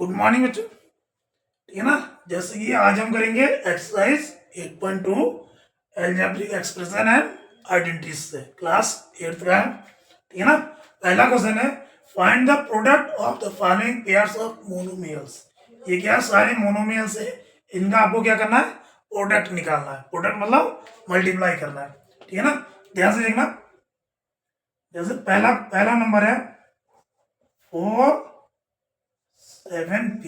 Good morning बच्चों। ठीक है ना। जैसे कि आज हम करेंगे exercise 8.2 algebraic expression and identities से, क्लास 8th का है। ठीक है ना। पहला क्वेश्चन है find the product of the following pairs of monomials. ये क्या सारे मोनोमियल्स है, इनका आपको क्या करना है, प्रोडक्ट निकालना है। प्रोडक्ट मतलब मल्टीप्लाई करना है। ठीक है ना। ध्यान से देखना। जैसे पहला पहला नंबर है 4 7p।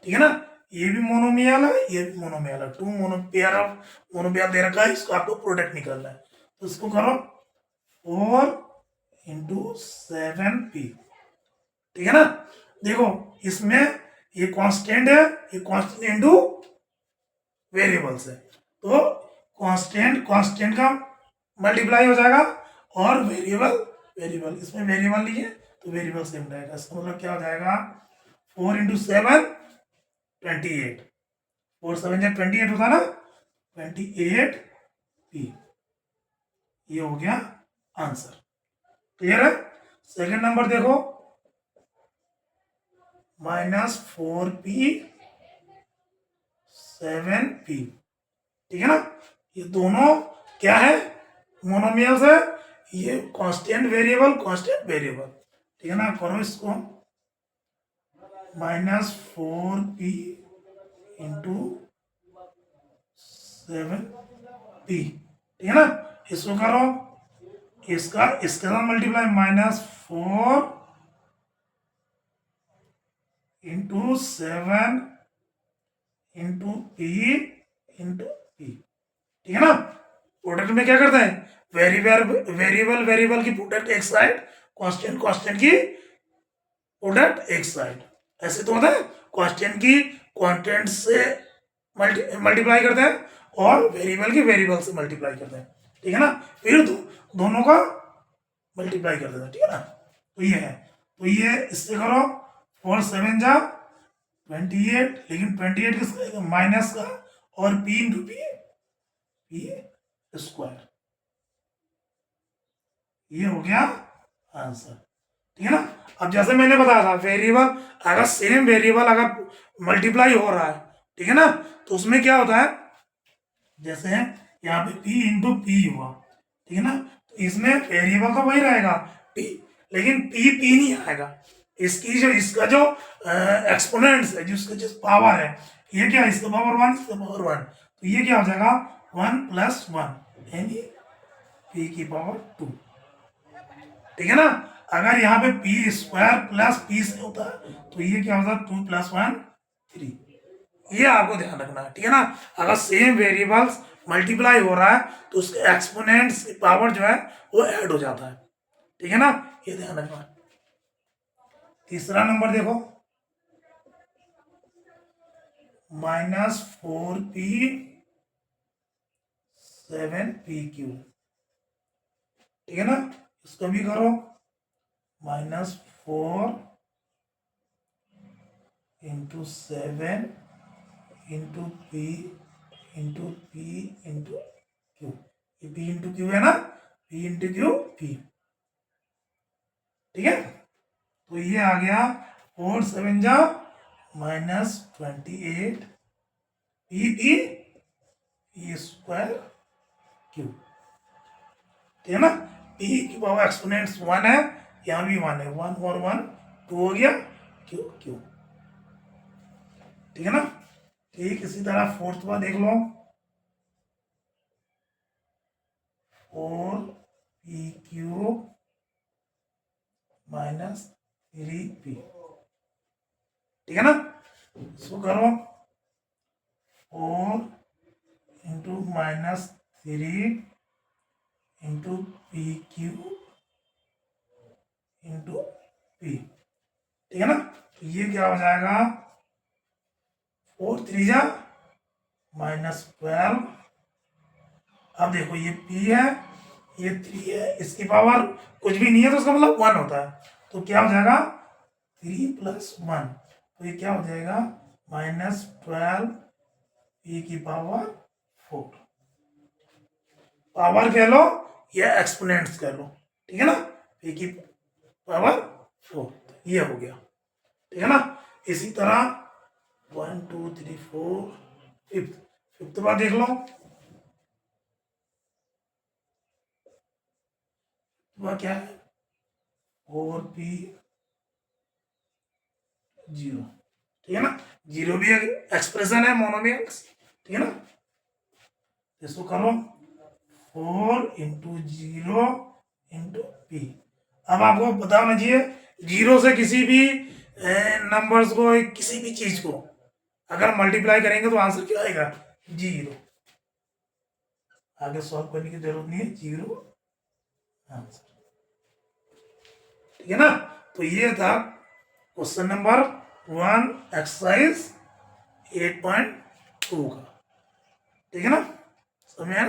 ठीक है ना। ये भी मोनोमियल है, ये भी मोनोमियल है। Two mono pair of monomial दे रखा है, इसको आपको प्रोडक्ट निकालना है। तो इसको करो 4 × 7p। ठीक है ना। देखो इसमें ये कांस्टेंट है, ये कांस्टेंट इनटू वेरिएबल्स है, तो कांस्टेंट कांस्टेंट का मल्टीप्लाई हो जाएगा और वेरिएबल वेरिएबल, इसमें वेरिएबल नहीं है तो वेरिएबल सेम रहेगा। इसका मतलब क्या हो जाएगा 4 × 7 28। 4 7 या 28 होता ना, 28p। ये हो गया आंसर। क्लियर है। सेकंड नंबर देखो -4p 7p। ठीक है ना। ये दोनों क्या है, मोनोमियल्स है। ये कांस्टेंट वेरिएबल कांस्टेंट वेरिएबल। ठीक है ना। करो इसको -4p × 7p। ठीक है ना। इसको करो, इसका इसके साथ मल्टीप्लाई -4 × 7 × p × p। ठीक है ना। प्रोडक्ट में क्या करते हैं, वेरिएबल वेरिएबल की प्रोडक्ट एक साइड, कांस्टेंट कांस्टेंट की प्रोडक्ट एक साइड। ऐसे तो होता है, कांस्टेंट की कांस्टेंट से मल्टीप्लाई करते हैं और वेरिएबल की वेरिएबल से मल्टीप्लाई करते हैं। ठीक है ना। फिर दोनों का मल्टीप्लाई कर देते हैं। ठीक है ना। तो ये है, तो ये इससे करो 4 7 जा 28, लेकिन 28 किसका माइनस का, और p × p स्क्वायर। ये हो गया आंसर। ठीक है ना। अब जैसे मैंने बताया था, वेरिएबल अगर सेम वेरिएबल अगर मल्टीप्लाई हो रहा है, ठीक है ना, तो उसमें क्या होता है, जैसे यहाँ पे p × p हुआ, ठीक है ना, तो इसमें वेरिएबल तो वही रहेगा p, लेकिन p नहीं आएगा। इसकी जो इसका जो एक्सपोनेंट्स है, जिसका जो पावर है, ये क्या है, इसका पावर 1, इसका पावर 1, तो ये क्या हो जाएगा 1 + 1 यानी p की पावर 2। ठीक है ना। अगर यहाँ पे p² + p से होता है तो ये क्या होता है 2 + 1 3। ये आपको ध्यान रखना है। ठीक है ना। अगर सेम वेरिएबल्स मल्टीप्लाई हो रहा है तो उसके एक्सपोनेंट्स की पावर जो है वो ऐड हो जाता है। ठीक है ना। ये ध्यान रखना है। तीसरा नंबर देखो -4p 7pq। ठीक है ना। इसको भी करो -4 × 7 × p × p × q। ये p × q है ना, p × q p। ठीक है। तो ये आ गया 4 7 जा -28 p स्क्वायर q। ठीक है ना। p की पावर एक्सपोनेंट्स 1 है, यहाँ भी 1 है, 1 और 1 2 हो गया q। ठीक है ना। ठीक इसी तरह फोर्थ बार देख लो 4pq -3p। ठीक है ना। इसको करो 4 × -3 × pq × p। ठीक है ना। तो ये क्या हो जाएगा 4 3 जा -12। अब देखो ये p है, ये 3 है, इसकी पावर कुछ भी नहीं है तो उसका मतलब 1 होता है, तो क्या हो जाएगा 3 + 1, तो ये क्या हो जाएगा -12 p की पावर 4। पावर कह लो या एक्सपोनेंट्स कह लो। ठीक है ना। p की पावर 4 ये हो गया। ठीक है ना। इसी तरह 1 2 3 4 फिफ्थ फिफ्थ बार देख लो, वह क्या है 4p 0, ठीक है ना। जीरो भी एक एक्सप्रेशन है मोनोमियल्स, ठीक है ना। इसको करो 4 × 0 × p। अब आपको पता होना चाहिए जीरो से किसी भी नंबर्स को, किसी भी चीज को अगर मल्टीप्लाई करेंगे तो आंसर क्या आएगा 0। आगे सॉल्व करने की जरूरत नहीं है, 0 आंसर, ठीक है ना। तो ये था क्वेश्चन नंबर 1 एक्सरसाइज 8.2 का, ठीक है ना। समझ